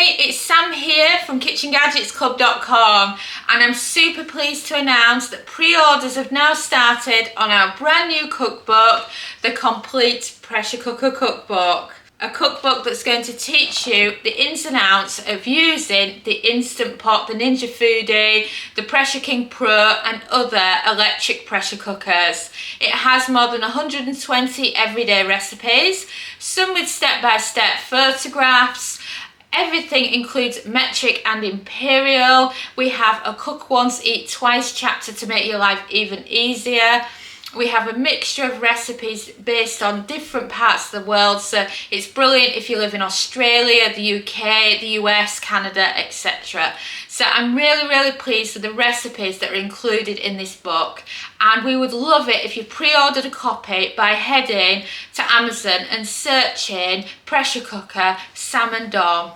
Hey, it's Sam here from KitchenGadgetsClub.com, and I'm super pleased to announce that pre-orders have now started on our brand new cookbook, the Complete Pressure Cooker Cookbook. A cookbook that's going to teach you the ins and outs of using the Instant Pot, the Ninja Foodie, the Pressure King Pro and other electric pressure cookers. It has more than 120 everyday recipes, some with step-by-step photographs. Everything includes metric and imperial. We have a cook once, eat twice chapter to make your life even easier. We have a mixture of recipes based on different parts of the world, so it's brilliant if you live in Australia, the UK, the US, Canada, etc. So I'm really pleased with the recipes that are included in this book, and we would love it if you pre-ordered a copy by heading to Amazon and searching pressure cooker salmon dom.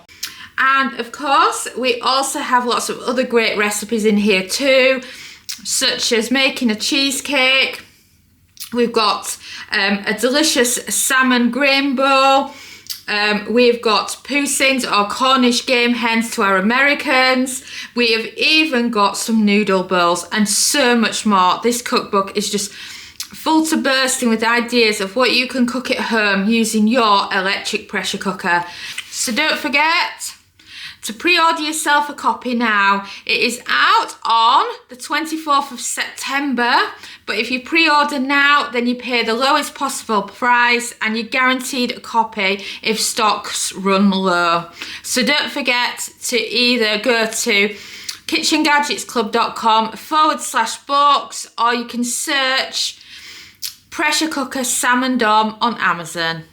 And of course we also have lots of other great recipes in here too, such as making a cheesecake. We've got a delicious salmon grain bowl. We've got poutines or Cornish game hens to our Americans. We have even got some noodle bowls and so much more. This cookbook is just full to bursting with ideas of what you can cook at home using your electric pressure cooker. So don't forget to pre-order yourself a copy now. It is out on the 24th of September, but if you pre-order now, then you pay the lowest possible price and you're guaranteed a copy if stocks run low. So don't forget to either go to KitchenGadgetsClub.com/books, or you can search pressure cooker salmon dom on Amazon.